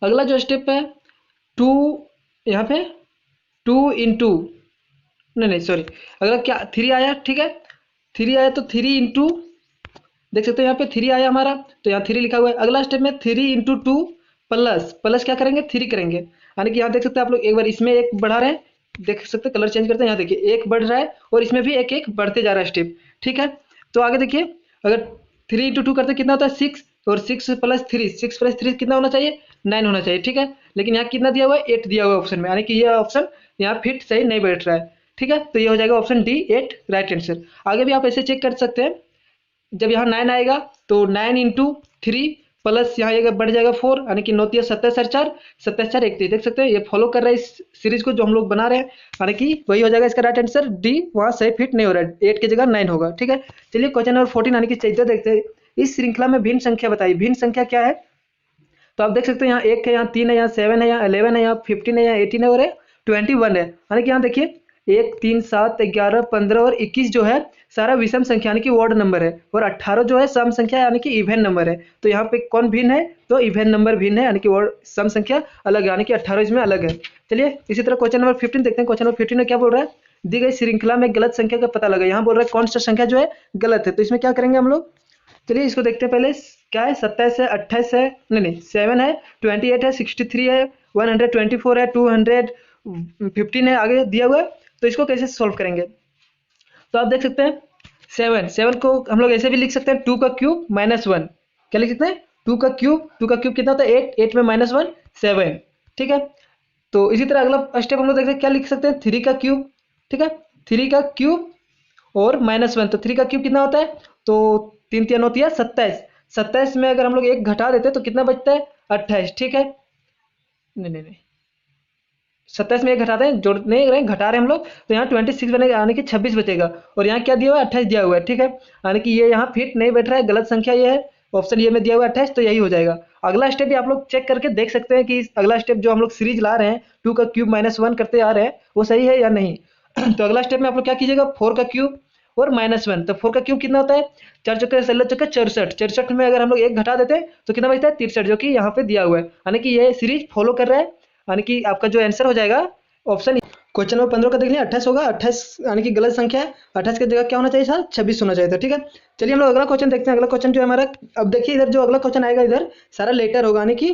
अगला जो स्टेप है 2, यहाँ पे 2 इंटू, नहीं नहीं सॉरी, अगर क्या 3 आया, ठीक है 3 आया तो 3 इंटू, देख सकते हो यहाँ पे 3 आया हमारा, तो यहाँ 3 लिखा हुआ है। अगला स्टेप में 3 इंटू 2 प्लस, प्लस क्या करेंगे 3 करेंगे, यानी कि यहाँ देख सकते हैं आप लोग, एक बार इसमें 1 बढ़ा रहे हैं देख सकते हैं, कलर चेंज करते हैं, यहाँ देखिए एक बढ़ रहा है और इसमें भी एक एक बढ़ते जा रहा है स्टेप। ठीक है, तो आगे देखिए, अगर 3 × 2 करते कितना होता है 6, और 6 + 3, 6 + 3 कितना होना चाहिए 9 होना चाहिए। ठीक है, लेकिन यहाँ कितना दिया हुआ है 8 दिया हुआ है ऑप्शन में, यानी कि ये ऑप्शन यहाँ फिट सही नहीं बैठ रहा है। ठीक है, तो ये हो जाएगा ऑप्शन डी 8 राइट आंसर। आगे भी आप ऐसे चेक कर सकते हैं, जब यहाँ 9 आएगा तो 9 × 3 प्लस यहाँ ये बढ़ जाएगा 4, यानी कि 9 × 27 और 4 27 4 31। देख सकते हैं ये फॉलो कर रहा है इस सीरीज को जो हम लोग बना रहे हैं, यानी कि वही हो जाएगा इसका राइट आंसर डी। वहाँ सही फिट नहीं हो रहा है, 8 की जगह 9 होगा। ठीक है, चलिए क्वेश्चन नंबर 14 यानी कि 14 देखते हैं। इस श्रृंखला में भिन्न संख्या बताइए। भिन्न संख्या क्या है, तो आप देख सकते हैं यहाँ 1 है, यहाँ 3 है, यहाँ 7 है, यहाँ 11 है, यहाँ 15 है, यहाँ 18 है और 21 है। यानी कि यहाँ देखिए 1 3 7 11 15 और 21 जो है सारा विषम संख्या यानी कि ऑड नंबर है, और 18 जो है सम संख्या यानी कि इवन नंबर है। तो यहाँ पे कौन भिन्न है, तो इवन नंबर भिन्न है, यानी कि ऑड सम संख्या अलग है, यानी कि 18 इसमें अलग है। चलिए इसी तरह क्वेश्चन नंबर 15 देखते हैं। क्वेश्चन नंबर 15 में क्या बोल रहा है, दी गई श्रृंखला में गलत संख्या का पता लगा। यहाँ बोल रहा है कौन सा संख्या जो है गलत है, तो इसमें क्या करेंगे हम लोग, चलिए इसको देखते हैं। पहले क्या है, 27 है, 28 है, नहीं 7 है, 28 है, 63 है, 124 है, 215 है, आगे दिया हुआ है। तो इसको कैसे सॉल्व करेंगे, तो आप देख सकते हैं 7 को हम लोग ऐसे भी लिख सकते हैं 2 का क्यूब -1। क्या लिख सकते हैं 2 का क्यूब कितना होता है 8 में -1 7। ठीक है, तो इसी तरह अगला स्टेप हम लोग देखते हैं, क्या लिख सकते हैं 3 का क्यूब। ठीक है, 3 का क्यूब और -1, तो 3 का क्यूब कितना होता है, तो 3 3 होती है 27। 27 में अगर हम लोग एक घटा देते हैं तो कितना बचता है 28। ठीक है, नहीं 27 में एक घटाते हैं, जोड़ नहीं रहे घटा रहे हैं हम लोग, तो यहाँ 26 बनेगा, यानी कि 26 बचेगा। और यहाँ क्या दिया हुआ है 28 दिया हुआ है। ठीक है, यानी कि ये यहाँ फिट नहीं बैठ रहा है, गलत संख्या ये है, ऑप्शन ये में दिया हुआ है 28, तो यही हो जाएगा। अगला स्टेप भी आप लोग चेक करके देख सकते हैं कि अगला स्टेप जो हम लोग सीरीज ला रहे हैं 2 का क्यूब -1 करते आ रहे हैं वो सही है या नहीं। तो अगला स्टेप में आप लोग क्या कीजिएगा 4 का क्यूब और -1, तो 4 का क्यूब कितना होता है 4 चौके 16 चौके 64। 64 में अगर हम लोग एक घटा देते हैं तो कितना बचता है 63, जो कि यहाँ पे दिया हुआ है, यानी कि ये सीरीज फॉलो कर रहा है, यानी कि आपका जो आंसर हो जाएगा ऑप्शन। क्वेश्चन नंबर 15 का देख लिया, 28 होगा, 28 यानी कि गलत संख्या है, 28 की जगह क्या होना चाहिए सर 26 होना चाहिए था। ठीक है, चलिए हम लोग अगला क्वेश्चन देखते हैं। अगला क्वेश्चन जो है हमारा, अब देखिए इधर जो अगला क्वेश्चन आएगा इधर सारा लेटर होगा, यानी कि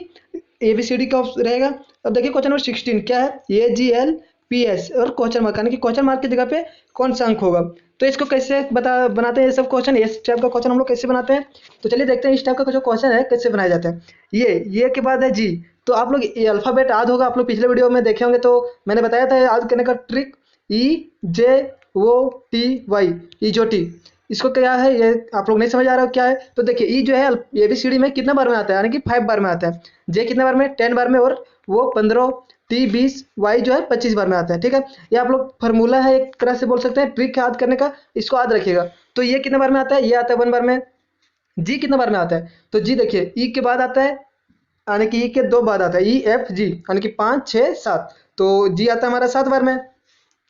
ABCD का रहेगा। अब देखिए क्वेश्चन नंबर 16 क्या है, AGLPS और क्वेश्चन मार्क, यानी कि क्वेश्चन मार्क की जगह पे कौन सा अंक होगा। तो इसको कैसे बनाते हैं ये सब क्वेश्चन, इस टाइप का क्वेश्चन हम लोग कैसे बनाते हैं, तो चलिए देखते हैं इस टाइप का जो क्वेश्चन है कैसे बनाया जाता है। ये के बाद है जी, तो आप लोग ये अल्फाबेट याद होगा, आप लोग पिछले वीडियो में देखे होंगे, तो मैंने बताया था याद करने का ट्रिक, EJOTY, इजोटी। इसको क्या है ये आप लोग नहीं समझ आ रहा हो क्या है, तो देखिए ई जो है ABCD में कितना बार में आता है, यानी कि 5 बार में आता है, जे कितने बार में 10 बार में, और वो 15, T 20, वाई जो है 25 बार में आता है। ठीक है, ये आप लोग फार्मूला है एक तरह से बोल सकते हैं, ट्रिक याद करने का, इसको याद रखिएगा। तो ये कितने बार में आता है, ये आता है 1 बार में। जी कितने बार में आता है, तो जी देखिए ई के बाद आता है, यानी कि ई के 2 बाद आता है EFG, यानी कि 5 6 7, तो जी आता है हमारा 7 बार में।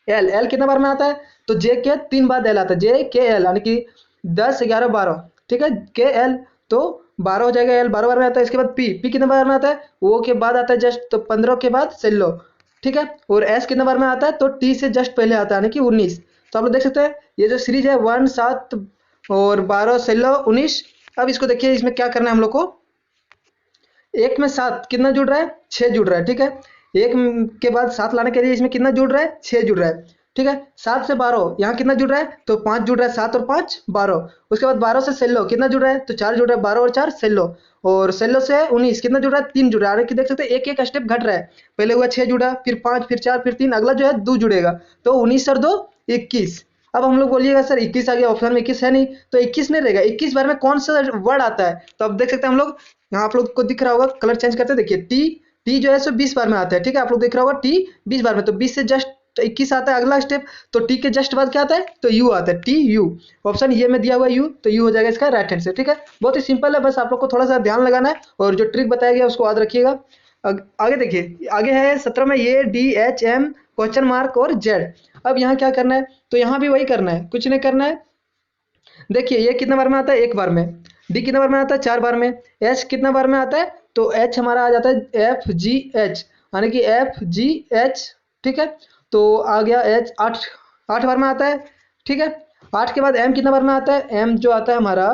एल कितने बार में आता है, तो जे के 3 बाद एल आता है, JKL, यानी कि 10 11 12। ठीक है, KL तो 12 हो जाएगा, एल 12 बार में आता है। इसके बाद पी कितने बार में आता है, वो के बाद आता है जस्ट, तो 15 के बाद सेल्लो। ठीक है, और एस कितने बार में आता है, तो टी से जस्ट पहले आता है, यानी कि 19। तो आप लोग देख सकते हैं ये जो सीरीज है 1 7 और 12 सेल्लो 19। अब इसको देखिए इसमें क्या करना है हम लोग को, एक में 7 कितना जुड़ रहा है 6 जुड़ रहा है। ठीक है, एक के बाद 7 लाने के लिए इसमें कितना जुड़ रहा है 6 जुड़ रहा है। ठीक है, 7 से 12 यहाँ कितना जुड़ रहा है, तो 5 जुड़ रहा है, 7 और 5 12। उसके बाद 12 से सेल्लो कितना जुड़ रहा है, तो 4 जुड़ रहा है, 12 और 4 सेल्लो। और सेल्लो से 19 कितना जुड़ रहा है 3 जुड़ रहा है, देख सकते हैं एक एक स्टेप घट रहा है, पहले हुआ 6 जुड़ा, फिर 5, फिर 4, फिर 3, अगला जो है 2 जुड़ेगा, तो 19 और 2 21। अब हम लोग बोलिएगा सर 21 आ गया, ऑप्शन में 21 है नहीं, तो 21 नहीं रहेगा। 21 बार में कौन सा वर्ड आता है, तो अब देख सकते हैं हम लोग, यहाँ आप लोग को दिख रहा होगा, कलर चेंज करते हैं, देखिए टी जो है सो 20 बार में आता है। ठीक है, आप लोग देख रहा होगा टी 20 बार में, तो 20 से जस्ट 21 आता है अगला स्टेप, तो टी के जस्ट बाद क्या आता है, तो यू आता है, TU। ऑप्शन ये में दिया हुआ यू, तो यू हो जाएगा इसका राइट हैंड से। ठीक है, बहुत ही सिंपल है, बस आप लोग को थोड़ा सा ध्यान लगाना है और जो ट्रिक बताया गया उसको याद रखिएगा। आगे देखिए, आगे है 17 में ADHM क्वेश्चन मार्क और जेड। अब यहाँ क्या करना है, तो यहाँ भी वही करना है, कुछ नहीं करना है। देखिए ये कितने बार में आता है 1 बार में, डी कितने बार में आता है 4 बार में, एच कितने बार में आता है, तो एच हमारा आ जाता है FGH, यानी कि FGH। ठीक है, तो आ गया एच 8 बार में आता है। ठीक है, 8 के बाद एम कितने बार में आता है, एम जो आता है हमारा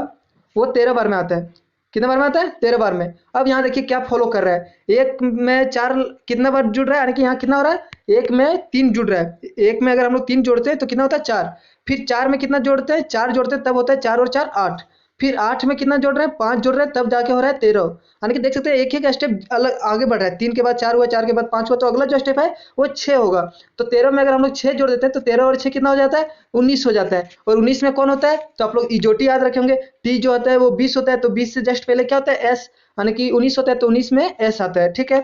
वो 13 बार में आता है। कितने बार में आता है 13 बार में। अब यहाँ देखिए क्या फॉलो कर रहा है, एक में 4 कितना बार जुड़ रहा है, यानी कि यहाँ कितना हो रहा है एक में 3 जुड़ रहा है, एक में अगर हम लोग 3 जोड़ते हैं तो कितना होता है 4, फिर 4 में कितना जोड़ते हैं 4 जोड़ते हैं तब होता है 4 और 4 8, फिर 8 में कितना जोड़ रहे हैं 5 जोड़ रहे हैं तब जाके हो रहा है 13। यानी कि देख सकते हैं एक एक स्टेप अलग आगे बढ़ रहा है, 3 के बाद 4 हुआ, 4 के बाद 5 हुआ, तो अगला जो स्टेप है वो 6 होगा। तो 13 में अगर हम लोग 6 जोड़ देते हैं तो 13 और 6 कितना हो जाता है 19 हो जाता है। और 19 में कौन होता है तो आप लोग इजोटी याद रखे होंगे, टी जो होता है वो 20 होता है, तो 20 से जस्ट पहले क्या होता है एस, यानी कि 19 होता है तो 19 में एस आता है। ठीक है,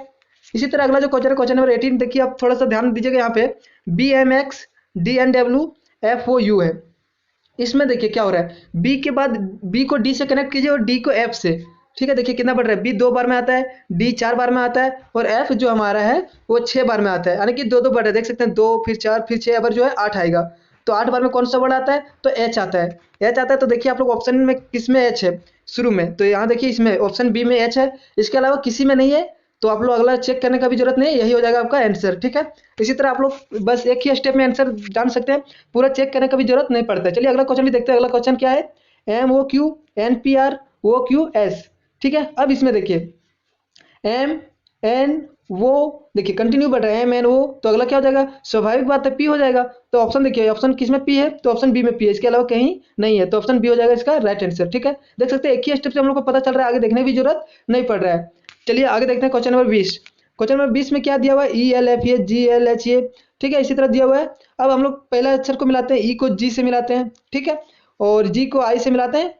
इसी तरह अगला जो क्वेश्चन है क्वेश्चन नंबर 18 देखिए, आप थोड़ा सा ध्यान दीजिएगा यहाँ पे, B M X D N W F O U है। इसमें देखिए क्या हो रहा है, बी के बाद बी को डी से कनेक्ट कीजिए और डी को एफ से। ठीक है, देखिए कितना बढ़ रहा है, बी 2 बार में आता है, डी 4 बार में आता है, और एफ जो हमारा है वो 6 बार में आता है, यानी कि 2 2 बढ़ रहा है। देख सकते हैं 2 फिर 4 फिर 6, अब जो है 8 आएगा। तो 8 बार में कौन सा वर्ड आता है तो एच आता है, एच आता है। तो देखिए आप लोग ऑप्शन में किस में एच है शुरू में, तो यहाँ देखिए इसमें ऑप्शन बी में एच है, इसके अलावा किसी में नहीं है, तो आप लोग अगला चेक करने का भी जरूरत नहीं है, यही हो जाएगा आपका आंसर। ठीक है, इसी तरह आप लोग बस एक ही स्टेप में आंसर जान सकते हैं, पूरा चेक करने का भी जरूरत नहीं पड़ता है। चलिए अगला क्वेश्चन भी देखते हैं। अगला क्वेश्चन क्या है, M O Q N P R O Q S. ठीक है, अब इसमें देखिए एम एन वो, देखिए कंटिन्यू बढ़ रहा है एम एन ओ, तो अगला क्या हो जाएगा, स्वाभाविक बात है पी हो जाएगा। तो ऑप्शन देखिए, ऑप्शन किस में पी है तो ऑप्शन बी में पी है, इसके अलावा कहीं नहीं है, तो ऑप्शन बी हो जाएगा इसका राइट आंसर। ठीक है, देख सकते हैं एक ही स्टेप से हम लोग को पता चल रहा है, आगे देखने की जरूरत नहीं पड़ रहा है। चलिए आगे देखते हैं क्वेश्चन नंबर 20। क्वेश्चन नंबर 20 में क्या दिया हुआ है, E L F A G L H A. ठीक है, इसी तरह दिया हुआ है। अब हम लोग पहले अक्षर को मिलाते हैं, ई को जी से मिलाते हैं, ठीक है, और जी को आई से मिलाते हैं।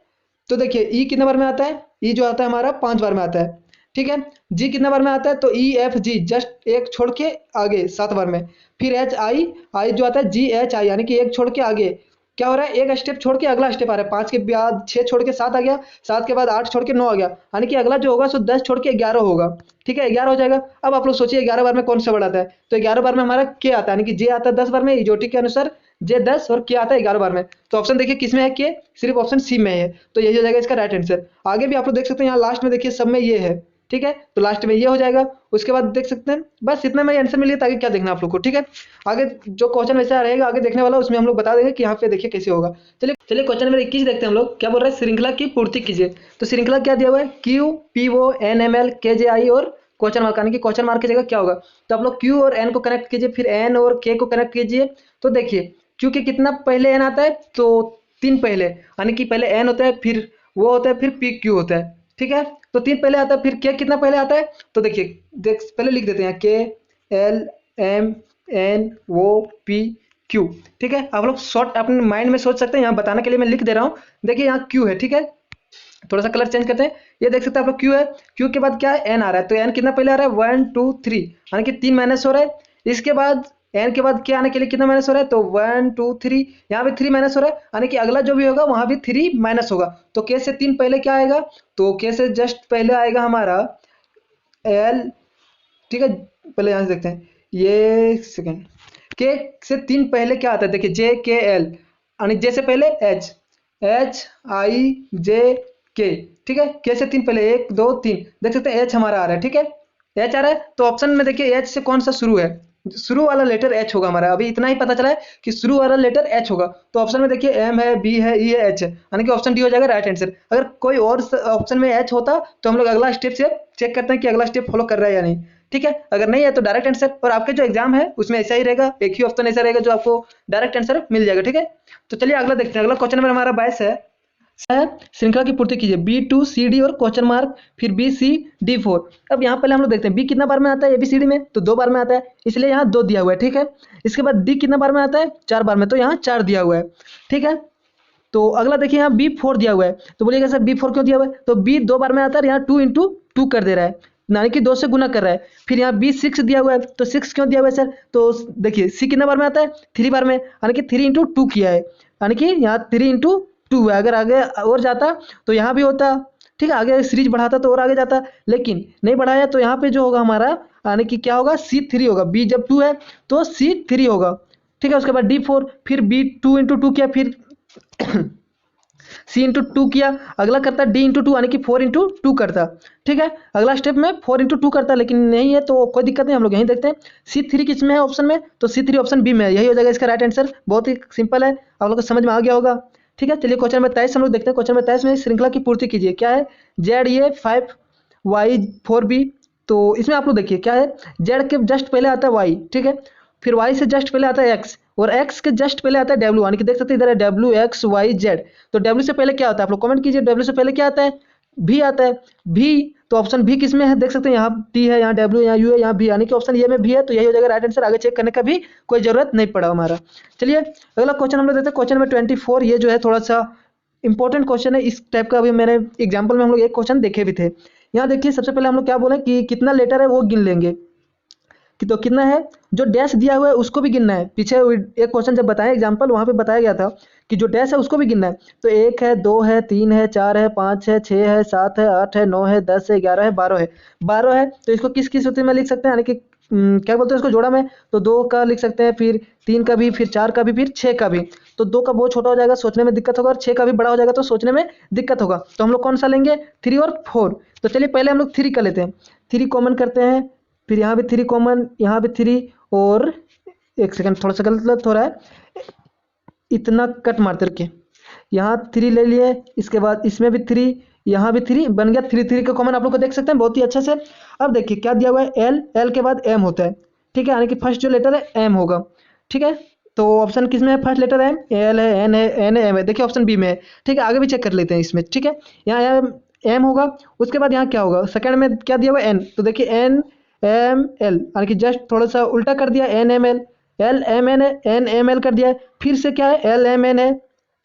तो देखिए ई कितने बार में आता है, ई जो आता है हमारा 5 बार में आता है। ठीक है, जी कितने बार में आता है तो ई एफ जी जस्ट एक छोड़ के आगे 7 बार में। फिर एच आई, आई जो आता है जी एच आई, यानी कि एक छोड़ के आगे क्या हो रहा है, एक स्टेप छोड़ के अगला स्टेप आ रहा है, 5 के बाद 6 छोड़ के 7 आ गया, 7 के बाद 8 छोड़ के 9 आ गया, यानी कि अगला जो होगा सो 10 छोड़ के 11 होगा। ठीक है, 11 हो जाएगा। अब आप लोग सोचिए 11 बार में कौन सा वर्ड आता है, तो 11 बार में हमारा के आता है, यानी कि जे आता है 10 बार में, इजोटी के अनुसार जे 10 और के आता है 11 बार में। तो ऑप्शन देखिए किस में है, के सिर्फ ऑप्शन सी में है, तो यही हो जाएगा इसका राइट आंसर। आगे भी आप लोग देख सकते हैं, यहाँ लास्ट में देखिए सब में ये है। ठीक है, तो लास्ट में ये हो जाएगा, उसके बाद देख सकते हैं बस इतना में आंसर मिलिए, ताकि क्या देखना आप लोग को। ठीक है, आगे जो क्वेश्चन वैसा रहेगा आगे देखने वाला, उसमें हम लोग बता देंगे कि यहाँ पे देखिए कैसे होगा। चलिए चलिए क्वेश्चन नंबर 21 देखते हैं हम लोग, क्या बोल रहा है, श्रृंखला की पूर्ति कीजिए। तो श्रृंखला क्या दिया हुआ है, Q P O N M L K J आई और क्वेश्चन मार्क, यानी कि क्वेश्चन मार्क की जगह क्या होगा, तो आप लोग क्यू और एन को कनेक्ट कीजिए, फिर एन और के को कनेक्ट कीजिए। तो देखिए क्यू के कितना पहले एन आता है तो 3 पहले, यानी कि पहले एन होता है, फिर वो होता है, फिर पी क्यू होता है। ठीक है, तो 3 पहले आता है, फिर के कितना पहले आता है, तो देखिए देख पहले लिख देते हैं, K L M N O P Q. ठीक है, आप लोग शॉर्ट अपने माइंड में सोच सकते हैं, यहाँ बताने के लिए मैं लिख दे रहा हूँ। देखिए यहाँ क्यू है, ठीक है, थोड़ा सा कलर चेंज करते हैं, ये देख सकते हैं आप लोग क्यू है, क्यू के बाद क्या है एन आ रहा है, तो एन कितना पहले आ रहा है 1 2 3, यानी कि 3 माइनस हो रहा है। इसके बाद एन के बाद क्या आने के लिए कितना माइनस हो रहा है, तो 1 2 3, यहाँ भी 3 माइनस हो रहा है, यानी कि अगला जो भी होगा वहां भी 3 माइनस होगा। तो के से 3 पहले क्या आएगा, तो के से जस्ट पहले आएगा हमारा एल। ठीक है, पहले यहाँ से देखते हैं, ये सेकेंड के से 3 पहले क्या आता है, देखिए जे के एल, यानी जे से पहले एच, एच आई जे के। ठीक है, के से 3 पहले 1 2 3, देख सकते हैं एच हमारा आ रहा है। ठीक है, एच आ रहा है, तो ऑप्शन में देखिए एच से कौन सा शुरू है, शुरू वाला लेटर एच होगा हमारा, अभी इतना ही पता चला है कि शुरू वाला लेटर एच होगा। तो ऑप्शन में देखिए एम है, बी है, ई है, एच है, यानी कि ऑप्शन डी हो जाएगा राइट आंसर। अगर कोई और ऑप्शन में एच होता तो हम लोग अगला स्टेप से चेक करते हैं कि अगला स्टेप फॉलो कर रहा है या नहीं। ठीक है, अगर नहीं है तो डायरेक्ट आंसर, और आपके जो एग्जाम है उसमें ऐसा ही रहेगा, एक ही ऑप्शन ऐसा रहेगा जो आपको डायरेक्ट आंसर मिल जाएगा। ठीक है, तो चलिए अगला देखते हैं। अगला क्वेश्चन नंबर हमारा 22 है, श्रृंखला की पूर्ति कीजिए, बी टू सी डी और क्वेश्चन मार्क, फिर बी सी डी 4। अब यहाँ पहले हम लोग देखते हैं बी कितना बार में आता है एबीसीडी में, तो 2 बार में आता है, इसलिए यहाँ 2 दिया हुआ है। ठीक है, इसके बाद डी कितना बार में आता है 4 बार में, तो यहाँ 4 दिया हुआ है। ठीक है, तो अगला देखिए यहाँ बी 4 दिया हुआ है, तो बोलिएगा सर बी 4 क्यों दिया हुआ है, तो बी 2 बार में आता है, यहाँ 2 इंटू 2 कर दे रहा है, यानी कि 2 से गुना कर रहा है। फिर यहाँ बी 6 दिया हुआ है, तो 6 क्यों दिया हुआ है सर, तो देखिए सी कितना बार में आता है 3 बार में, यानी कि 3 इंटू 2 किया है, यानी कि यहाँ 3 इंटू 2 है। अगर आगे और जाता तो यहाँ भी होता, ठीक है, आगे सीरीज बढ़ाता तो और आगे जाता, लेकिन नहीं बढ़ाया, तो यहाँ पे जो होगा हमारा, यानी कि क्या होगा C3 होगा, बी जब 2 है तो C3 होगा। ठीक है, उसके बाद D4, फिर बी 2 इंटू 2 किया, फिर सी इंटू 2 किया, अगला करता डी इंटू 2, यानी कि 4 इंटू 2 करता। ठीक है, अगला स्टेप में 4 इंटू 2 करता, लेकिन नहीं है तो कोई दिक्कत नहीं, हम लोग यहीं देखते हैं C3 किस में है ऑप्शन में, तो C3 ऑप्शन बी में है, यही हो जाएगा इसका राइट आंसर। बहुत ही सिंपल है, आप लोग को समझ में आ गया होगा। ठीक है, चलिए क्वेश्चन नंबर 23 हम लोग देखते हैं। क्वेश्चन नंबर 23 में श्रृंखला की पूर्ति कीजिए, क्या है, जेड ए 5 वाई 4 बी। तो इसमें आप लोग देखिए क्या है, जेड के जस्ट पहले आता है वाई। ठीक है, फिर y से जस्ट पहले आता है x, और x के जस्ट पहले आता है w, यानी कि देख सकते हैं इधर है w x y z। तो w से पहले क्या आता है, आप लोग कमेंट कीजिए, w से पहले क्या आता है, v आता है। v, तो ऑप्शन v किस में है, देख सकते हैं यहाँ t है, यहाँ w, यहाँ u है, यहाँ v, यानी कि ऑप्शन ये में v है, तो यही हो जाएगा राइट आंसर। आगे चेक करने का भी कोई जरूरत नहीं पड़ा हमारा। चलिए अगला क्वेश्चन हम लोग देते हैं, क्वेश्चन नंबर 24। ये जो है थोड़ा सा इंपॉर्टेंट क्वेश्चन है, इस टाइप का अभी मैंने एग्जाम्पल में हम लोग एक क्वेश्चन देखे भी थे। यहाँ देखिए सबसे पहले हम लोग क्या बोले कि कितना लेटर है वो गिन लेंगे, कि तो कितना है, जो डैश दिया हुआ है उसको भी गिनना है। पीछे एक क्वेश्चन जब बताया एग्जांपल, वहां पे बताया गया था कि जो डैश है उसको भी गिनना है। तो 1 है, 2 है, 3 है, 4 है, 5 है, 6 है, 7 है, 8 है, 9 है, 10 है, 11 है, 12 है। 12 है तो इसको किस किस सूत्र में लिख सकते हैं, यानी कि क्या बोलते हैं इसको जोड़ा में, तो 2 का लिख सकते हैं, फिर 3 का भी, फिर 4 का भी, फिर 6 का भी। तो 2 का बहुत छोटा हो जाएगा, सोचने में दिक्कत होगा, और 6 का भी बड़ा हो जाएगा तो सोचने में दिक्कत होगा। तो हम लोग कौन सा लेंगे, 3 और 4। तो चलिए पहले हम लोग 3 का लेते हैं, 3 कॉमन करते हैं, फिर यहाँ भी 3 कॉमन, यहाँ भी 3, और एक सेकंड थोड़ा सा गलत हो रहा है, इतना कट मारते रखिए, यहाँ 3 ले लिए, इसके बाद इसमें भी 3, यहाँ भी 3 बन गया, 3 3 का कॉमन आप लोग को देख सकते हैं बहुत ही अच्छे से। अब देखिए क्या दिया हुआ है, एल, एल के बाद एम होता है, ठीक है, यानी कि फर्स्ट जो लेटर है एम होगा, ठीक है। तो ऑप्शन किस में है, फर्स्ट लेटर एम, एल है, एन है, एन है, एम है, देखिए ऑप्शन बी में है, ठीक है। आगे भी चेक कर लेते हैं इसमें, ठीक है। यहाँ एम होगा, उसके बाद यहाँ क्या होगा, सेकंड में क्या दिया हुआ है, एन, तो देखिए एन एम एल, यानी कि जस्ट थोड़ा सा उल्टा कर दिया, N M L, L M N है, एन एम एल कर दिया है, फिर से क्या है, एल एम एन है,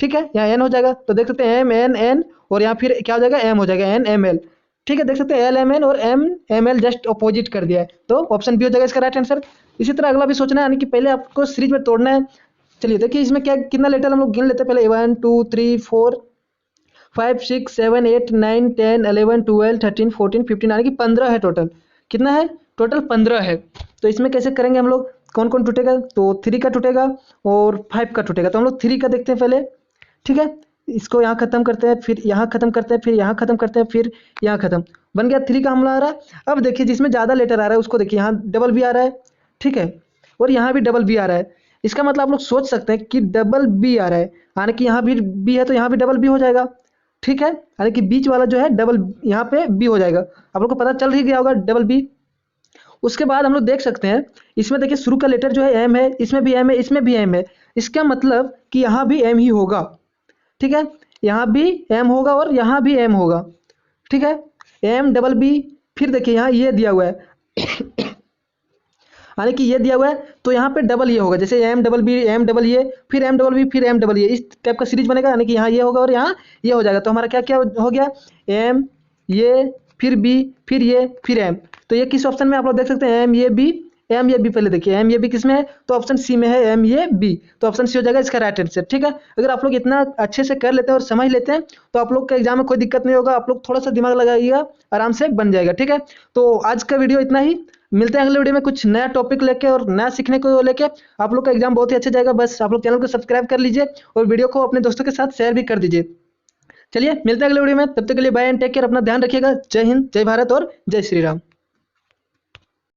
ठीक है, यहाँ एन हो जाएगा, तो देख सकते हैं एम एन एन, और यहाँ फिर क्या हो जाएगा, एम हो जाएगा, एन एम एल, ठीक है। देख सकते हैं एल एम एन और M M L just opposite कर दिया है, तो ऑप्शन बी हो जाएगा इसका राइट आंसर। इसी तरह अगला भी सोचना है, यानी कि पहले आपको सीरीज में तोड़ना है। चलिए देखिए इसमें क्या कितना लेटर हम लोग गिन लेते हैं पहले, 1 2 3 4 5 6 7 8 9 10 11 12 13 14 15, यानी कि 15 है टोटल। कितना है टोटल, 15 है। तो इसमें कैसे करेंगे हम लोग, कौन कौन टूटेगा, तो 3 का टूटेगा और 5 का टूटेगा। तो हम लोग 3 का देखते हैं पहले, ठीक है। इसको यहाँ खत्म करते हैं, फिर यहाँ खत्म करते हैं, फिर यहाँ खत्म करते हैं, फिर यहाँ खत्म, बन गया 3 का हमला आ रहा है। अब देखिए जिसमें ज़्यादा लेटर आ रहा है उसको देखिए, यहाँ डबल बी आ रहा है, ठीक है, और यहाँ भी डबल बी आ रहा है। इसका मतलब आप लोग सोच सकते हैं कि डबल बी आ रहा है, यानी कि यहाँ भी बी है तो यहाँ भी डबल बी हो जाएगा, ठीक है, यानी कि बीच वाला जो है डबल यहाँ पे बी हो जाएगा। आप लोग को पता चल ही गया होगा डबल बी। उसके बाद हम लोग देख सकते हैं इसमें देखिए शुरू का लेटर जो है एम है, इसमें भी एम है, इसमें भी एम है, इसका मतलब कि यहाँ भी एम ही होगा, ठीक है, यहाँ भी एम होगा और यहाँ भी एम होगा, ठीक है, एम डबल बी। फिर देखिए यहाँ ये दिया हुआ है यानी कि ये दिया हुआ है तो यहाँ पे डबल ये होगा, जैसे M double B, M double ये, फिर एम डबल बी, फिर एम डबल ये, इस टाइप का सीरीज बनेगा, यानी कि यहाँ ये होगा और यहाँ ये हो जाएगा। तो हमारा क्या क्या हो गया, एम ये, फिर बी, फिर ये, फिर एम। तो ये किस ऑप्शन में आप लोग देख सकते हैं, एम ये बी, एम ये बी। पहले देखिए एम ये बी किस में है, तो ऑप्शन सी में है, एम ये बी, तो ऑप्शन सी हो जाएगा इसका राइट आंसर, ठीक है। अगर आप लोग इतना अच्छे से कर लेते हैं और समझ लेते हैं तो आप लोग के एग्जाम में कोई दिक्कत नहीं होगा, आप लोग थोड़ा सा दिमाग लगाइएगा, आराम से बन जाएगा, ठीक है। तो आज का वीडियो इतना ही, मिलते हैं अगले वीडियो में कुछ नया टॉपिक लेके और नया सीखने को लेके। आप लोग का एग्जाम बहुत ही अच्छा जाएगा, बस आप लोग चैनल को सब्सक्राइब कर लीजिए और वीडियो को अपने दोस्तों के साथ शेयर भी कर दीजिए। चलिए मिलते हैं अगले वीडियो में, तब तक के लिए बाय एंड टेक केयर, अपना ध्यान रखिएगा। जय हिंद, जय भारत और जय श्री राम।